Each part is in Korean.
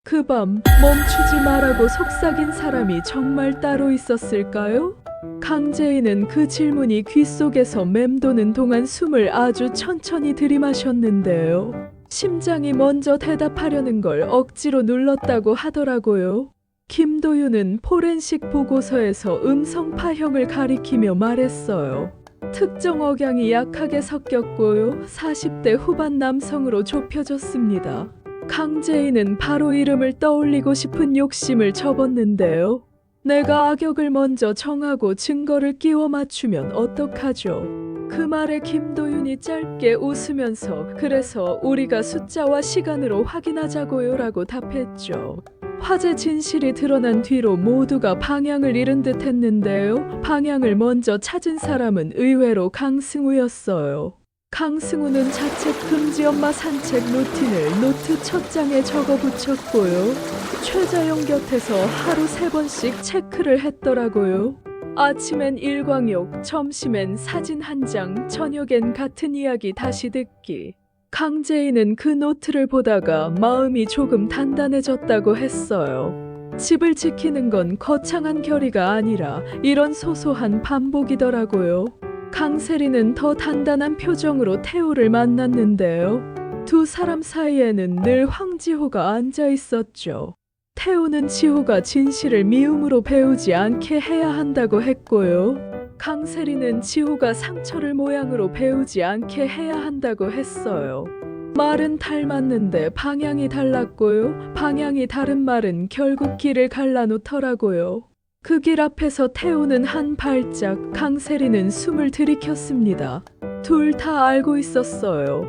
그 밤 멈추지 말라고 속삭인 사람이 정말 따로 있었을까요? 강재인은 그 질문이 귓속에서 맴도는 동안 숨을 아주 천천히 들이마셨는데요. 심장이 먼저 대답하려는 걸 억지로 눌렀다고 하더라고요. 김도윤은 포렌식 보고서에서 음성 파형을 가리키며 말했어요. 특정 억양이 약하게 섞였고요. 40대 후반 남성으로 좁혀졌습니다. 강재인은 바로 이름을 떠올리고 싶은 욕심을 접었는데요. 내가 악역을 먼저 정하고 증거를 끼워 맞추면 어떡하죠? 그 말에 김도윤이 짧게 웃으면서 그래서 우리가 숫자와 시간으로 확인하자고요 라고 답했죠. 화재 진실이 드러난 뒤로 모두가 방향을 잃은 듯 했는데요. 방향을 먼저 찾은 사람은 의외로 강승우였어요. 강승우는 자책 금지 엄마 산책 루틴을 노트 첫 장에 적어 붙였고요. 최자영 곁에서 하루 3번씩 체크를 했더라고요. 아침엔 일광욕, 점심엔 사진 한 장, 저녁엔 같은 이야기 다시 듣기. 강재인은 그 노트를 보다가 마음이 조금 단단해졌다고 했어요. 집을 지키는 건 거창한 결의가 아니라 이런 소소한 반복이더라고요. 강세리는 더 단단한 표정으로 태호를 만났는데요. 두 사람 사이에는 늘 황지호가 앉아 있었죠. 태호는 지호가 진실을 미움으로 배우지 않게 해야 한다고 했고요. 강세리는 지호가 상처를 모양으로 배우지 않게 해야 한다고 했어요. 말은 닮았는데 방향이 달랐고요. 방향이 다른 말은 결국 길을 갈라놓더라고요. 그 길 앞에서 태호는 한 발짝, 강세리는 숨을 들이켰습니다. 둘 다 알고 있었어요.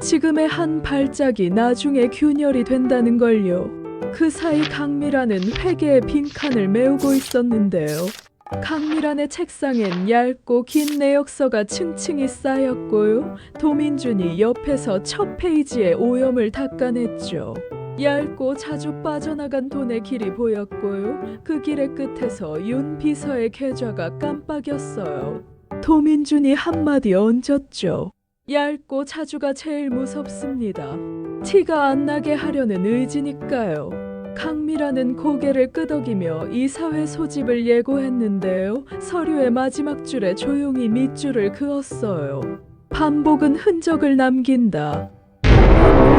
지금의 한 발짝이 나중에 균열이 된다는 걸요. 그 사이 강미라는 회개의 빈칸을 메우고 있었는데요. 강미란의 책상엔 얇고 긴 내역서가 층층이 쌓였고요. 도민준이 옆에서 첫 페이지에 오염을 닦아냈죠. 얇고 자주 빠져나간 돈의 길이 보였고요. 그 길의 끝에서 윤 비서의 계좌가 깜빡였어요. 도민준이 한마디 얹었죠. 얇고 자주가 제일 무섭습니다. 티가 안 나게 하려는 의지니까요. 강미라는 고개를 끄덕이며 이사회 소집을 예고했는데요. 서류의 마지막 줄에 조용히 밑줄을 그었어요. 반복은 흔적을 남긴다.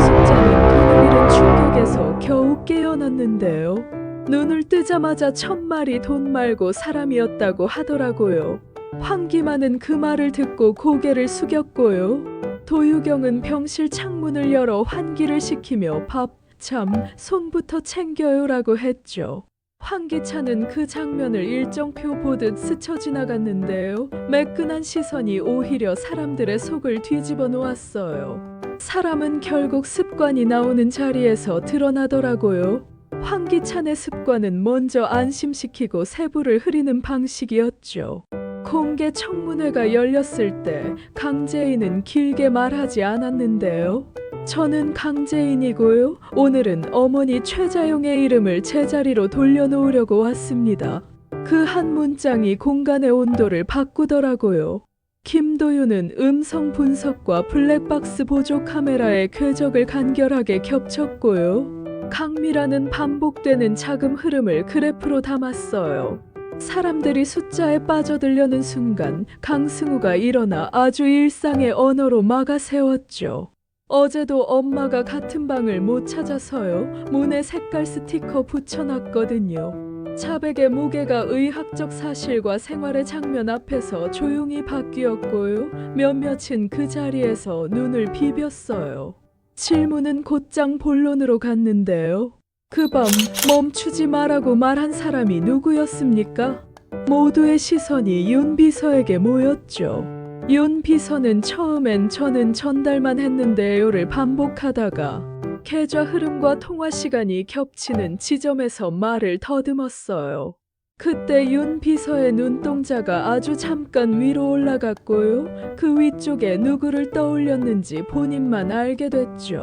숙자는 돈을 잃은 충격에서 겨우 깨어났는데요. 눈을 뜨자마자 첫 말이 돈 말고 사람이었다고 하더라고요. 황기만은 그 말을 듣고 고개를 숙였고요. 도유경은 병실 창문을 열어 환기를 시키며 밥, 참, 손부터 챙겨요라고 했죠. 황기찬은 그 장면을 일정표 보듯 스쳐 지나갔는데요. 매끈한 시선이 오히려 사람들의 속을 뒤집어 놓았어요. 사람은 결국 습관이 나오는 자리에서 드러나더라고요. 황기찬의 습관은 먼저 안심시키고 세부를 흐리는 방식이었죠. 공개 청문회가 열렸을 때 강재인은 길게 말하지 않았는데요. 저는 강재인이고요. 오늘은 어머니 최자영의 이름을 제자리로 돌려놓으려고 왔습니다. 그 한 문장이 공간의 온도를 바꾸더라고요. 김도윤은 음성 분석과 블랙박스 보조 카메라의 궤적을 간결하게 겹쳤고요. 강미라는 반복되는 자금 흐름을 그래프로 담았어요. 사람들이 숫자에 빠져들려는 순간 강승우가 일어나 아주 일상의 언어로 막아 세웠죠. 어제도 엄마가 같은 방을 못 찾아서요. 문에 색깔 스티커 붙여놨거든요. 자백의 무게가 의학적 사실과 생활의 장면 앞에서 조용히 바뀌었고요. 몇몇은 그 자리에서 눈을 비볐어요. 질문은 곧장 본론으로 갔는데요. 그 밤 멈추지 말라고 말한 사람이 누구였습니까? 모두의 시선이 윤 비서에게 모였죠. 윤 비서는 처음엔 저는 전달만 했는데요를 반복하다가 계좌 흐름과 통화 시간이 겹치는 지점에서 말을 더듬었어요. 그때 윤 비서의 눈동자가 아주 잠깐 위로 올라갔고요. 그 위쪽에 누구를 떠올렸는지 본인만 알게 됐죠.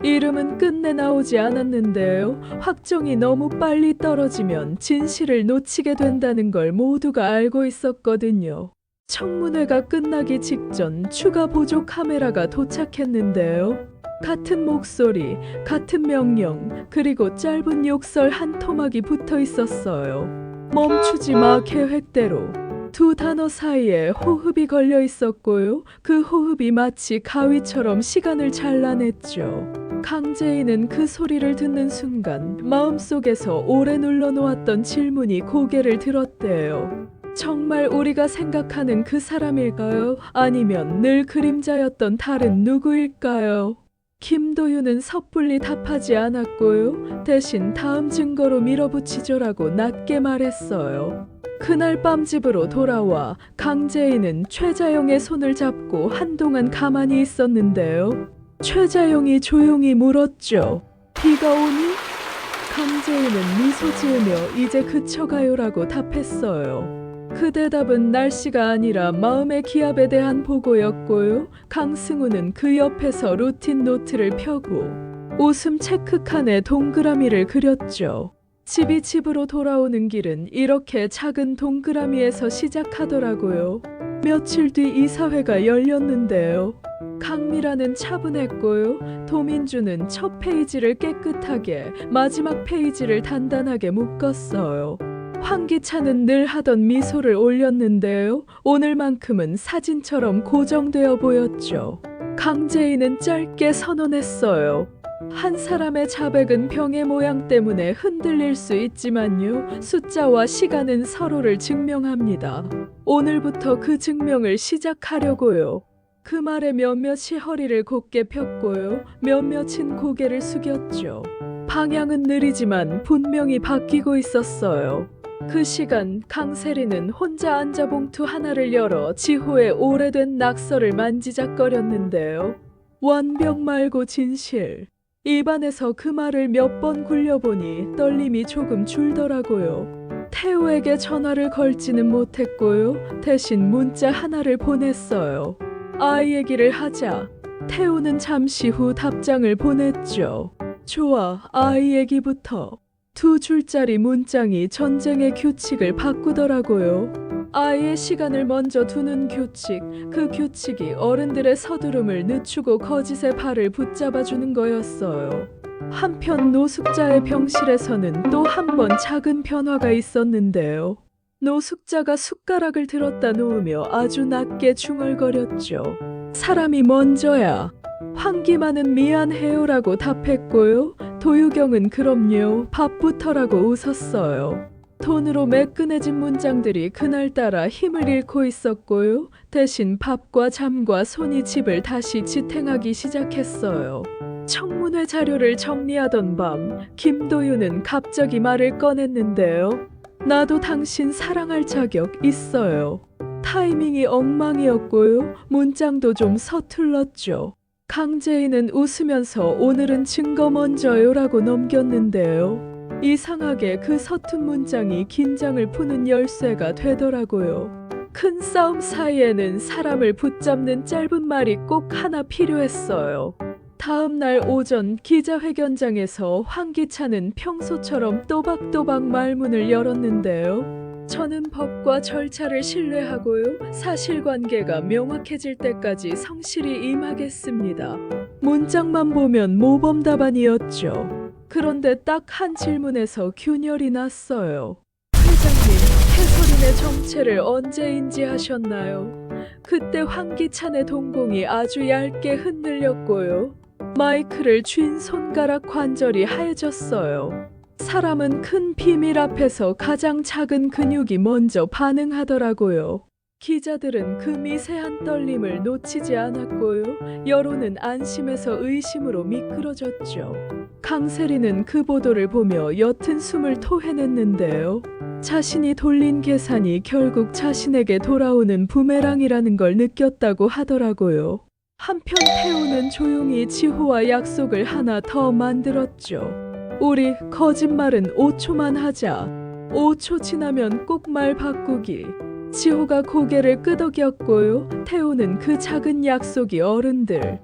이름은 끝내 나오지 않았는데요. 확정이 너무 빨리 떨어지면 진실을 놓치게 된다는 걸 모두가 알고 있었거든요. 청문회가 끝나기 직전 추가 보조 카메라가 도착했는데요. 같은 목소리, 같은 명령, 그리고 짧은 욕설 한 토막이 붙어 있었어요. 멈추지 마 계획대로. 두 단어 사이에 호흡이 걸려 있었고요. 그 호흡이 마치 가위처럼 시간을 잘라냈죠. 강재인은 그 소리를 듣는 순간 마음속에서 오래 눌러놓았던 질문이 고개를 들었대요. 정말 우리가 생각하는 그 사람일까요? 아니면 늘 그림자였던 다른 누구일까요? 김도윤은 섣불리 답하지 않았고요. 대신 다음 증거로 밀어붙이죠라고 낮게 말했어요. 그날 밤 집으로 돌아와 강재인은 최자영의 손을 잡고 한동안 가만히 있었는데요. 최자영이 조용히 물었죠. 비가 오니? 강재인은 미소 지으며 이제 그쳐가요라고 답했어요. 그 대답은 날씨가 아니라 마음의 기압에 대한 보고였고요. 강승우는 그 옆에서 루틴 노트를 펴고 웃음 체크칸에 동그라미를 그렸죠. 집으로 돌아오는 길은 이렇게 작은 동그라미에서 시작하더라고요. 며칠 뒤 이사회가 열렸는데요. 강미라는 차분했고요. 도민주는 첫 페이지를 깨끗하게, 마지막 페이지를 단단하게 묶었어요. 황기찬은 늘 하던 미소를 올렸는데요. 오늘만큼은 사진처럼 고정되어 보였죠. 강재인은 짧게 선언했어요. 한 사람의 자백은 병의 모양 때문에 흔들릴 수 있지만요. 숫자와 시간은 서로를 증명합니다. 오늘부터 그 증명을 시작하려고요. 그 말에 몇몇이 허리를 곧게 폈고요. 몇몇은 고개를 숙였죠. 방향은 느리지만 분명히 바뀌고 있었어요. 그 시간 강세리는 혼자 앉아 봉투 하나를 열어 지호의 오래된 낙서를 만지작거렸는데요. 완벽 말고 진실. 입안에서 그 말을 몇 번 굴려보니 떨림이 조금 줄더라고요. 태우에게 전화를 걸지는 못했고요. 대신 문자 하나를 보냈어요. 아이 얘기를 하자. 태우는 잠시 후 답장을 보냈죠. 좋아, 아이 얘기부터. 두 줄짜리 문장이 전쟁의 규칙을 바꾸더라고요. 아이의 시간을 먼저 두는 규칙, 그 규칙이 어른들의 서두름을 늦추고 거짓의 발을 붙잡아주는 거였어요. 한편 노숙자의 병실에서는 또 한 번 작은 변화가 있었는데요. 노숙자가 숟가락을 들었다 놓으며 아주 낮게 중얼거렸죠. 사람이 먼저야. 황기만은 미안해요라고 답했고요. 도유경은 그럼요, 밥부터라고 웃었어요. 돈으로 매끈해진 문장들이 그날따라 힘을 잃고 있었고요. 대신 밥과 잠과 손이 집을 다시 지탱하기 시작했어요. 청문회 자료를 정리하던 밤, 김도윤은 갑자기 말을 꺼냈는데요. 나도 당신 사랑할 자격 있어요. 타이밍이 엉망이었고요. 문장도 좀 서툴렀죠. 강재인은 웃으면서 오늘은 증거 먼저요라고 넘겼는데요. 이상하게 그 서툰 문장이 긴장을 푸는 열쇠가 되더라고요. 큰 싸움 사이에는 사람을 붙잡는 짧은 말이 꼭 하나 필요했어요. 다음 날 오전 기자회견장에서 황기찬은 평소처럼 또박또박 말문을 열었는데요. 저는 법과 절차를 신뢰하고요. 사실관계가 명확해질 때까지 성실히 임하겠습니다. 문장만 보면 모범 답안이었죠. 그런데 딱 한 질문에서 균열이 났어요. 회장님, 해설인의 정체를 언제 인지하셨나요? 그때 황기찬의 동공이 아주 얇게 흔들렸고요. 마이크를 쥔 손가락 관절이 하얘졌어요. 사람은 큰 비밀 앞에서 가장 작은 근육이 먼저 반응하더라고요. 기자들은 그 미세한 떨림을 놓치지 않았고요. 여론은 안심에서 의심으로 미끄러졌죠. 강세리는 그 보도를 보며 옅은 숨을 토해냈는데요. 자신이 돌린 계산이 결국 자신에게 돌아오는 부메랑이라는 걸 느꼈다고 하더라고요. 한편 태우는 조용히 지호와 약속을 하나 더 만들었죠. 우리 거짓말은 5초만 하자. 5초 지나면 꼭 말 바꾸기. 지호가 고개를 끄덕였고요. 태우는 그 작은 약속이 어른들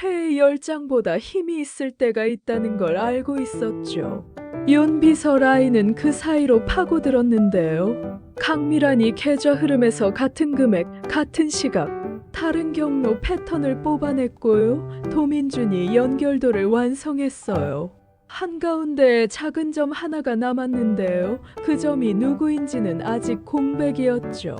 회의 10장보다 힘이 있을 때가 있다는 걸 알고 있었죠. 윤 비서 라인은 그 사이로 파고들었는데요. 강미란이 계좌 흐름에서 같은 금액, 같은 시각, 다른 경로 패턴을 뽑아냈고요. 도민준이 연결도를 완성했어요. 한가운데에 작은 점 하나가 남았는데요. 그 점이 누구인지는 아직 공백이었죠.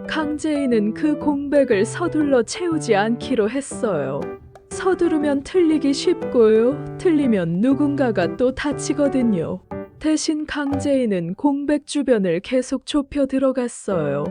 강재인은 그 공백을 서둘러 채우지 않기로 했어요. 서두르면 틀리기 쉽고요. 틀리면 누군가가 또 다치거든요. 대신 강재인은 공백 주변을 계속 좁혀 들어갔어요.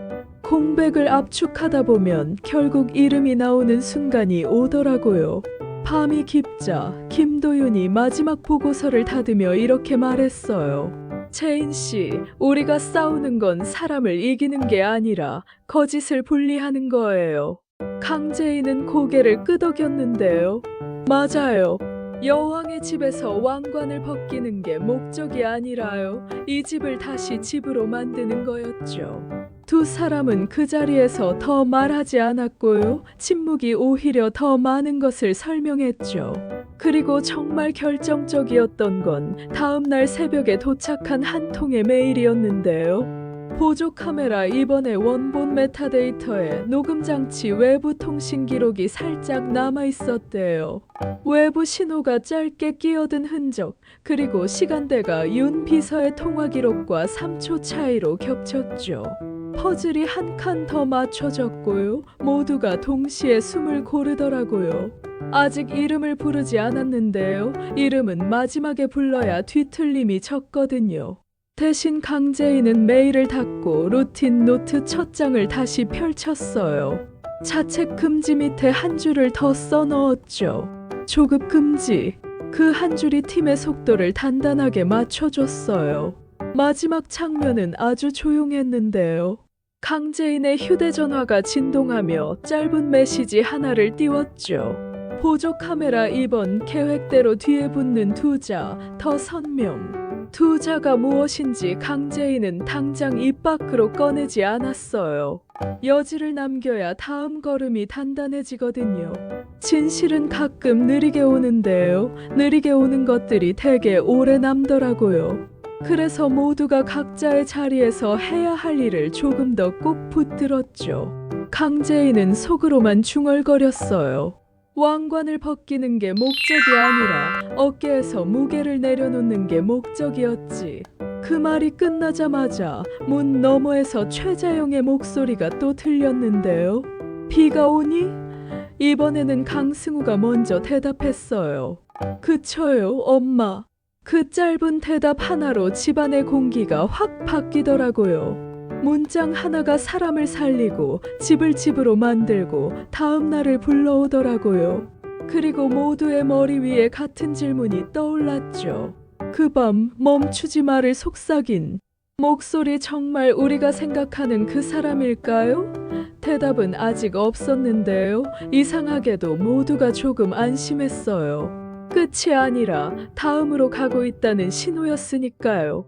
공백을 압축하다 보면 결국 이름이 나오는 순간이 오더라고요. 밤이 깊자 김도윤이 마지막 보고서를 닫으며 이렇게 말했어요. 재인 씨, 우리가 싸우는 건 사람을 이기는 게 아니라 거짓을 분리하는 거예요. 강재인은 고개를 끄덕였는데요. 맞아요. 여왕의 집에서 왕관을 벗기는 게 목적이 아니라요. 이 집을 다시 집으로 만드는 거였죠. 두 사람은 그 자리에서 더 말하지 않았고요. 침묵이 오히려 더 많은 것을 설명했죠. 그리고 정말 결정적이었던 건 다음 날 새벽에 도착한 한 통의 메일이었는데요. 보조 카메라 이번에 원본 메타데이터에 녹음 장치 외부 통신 기록이 살짝 남아 있었대요. 외부 신호가 짧게 끼어든 흔적, 그리고 시간대가 윤 비서의 통화 기록과 3초 차이로 겹쳤죠. 퍼즐이 한 칸 더 맞춰졌고요. 모두가 동시에 숨을 고르더라고요. 아직 이름을 부르지 않았는데요. 이름은 마지막에 불러야 뒤틀림이 적거든요. 대신 강재인은 메일을 닫고 루틴 노트 첫 장을 다시 펼쳤어요. 자책 금지 밑에 한 줄을 더 써넣었죠. 조급 금지. 그 한 줄이 팀의 속도를 단단하게 맞춰줬어요. 마지막 장면은 아주 조용했는데요. 강재인의 휴대전화가 진동하며 짧은 메시지 하나를 띄웠죠. 보조 카메라 2번 계획대로 뒤에 붙는 두 자, 더 선명. 두 자가 무엇인지 강재인은 당장 입 밖으로 꺼내지 않았어요. 여지를 남겨야 다음 걸음이 단단해지거든요. 진실은 가끔 느리게 오는데요. 느리게 오는 것들이 되게 오래 남더라고요. 그래서 모두가 각자의 자리에서 해야 할 일을 조금 더 꼭 붙들었죠. 강재인은 속으로만 중얼거렸어요. 왕관을 벗기는 게 목적이 아니라 어깨에서 무게를 내려놓는 게 목적이었지. 그 말이 끝나자마자 문 너머에서 최자영의 목소리가 또 들렸는데요. 비가 오니? 이번에는 강승우가 먼저 대답했어요. 그쳐요, 엄마. 그 짧은 대답 하나로 집안의 공기가 확 바뀌더라고요. 문장 하나가 사람을 살리고 집을 집으로 만들고 다음 날을 불러오더라고요. 그리고 모두의 머리 위에 같은 질문이 떠올랐죠. 그 밤 멈추지 말을 속삭인 목소리 정말 우리가 생각하는 그 사람일까요? 대답은 아직 없었는데요. 이상하게도 모두가 조금 안심했어요. 끝이 아니라 다음으로 가고 있다는 신호였으니까요.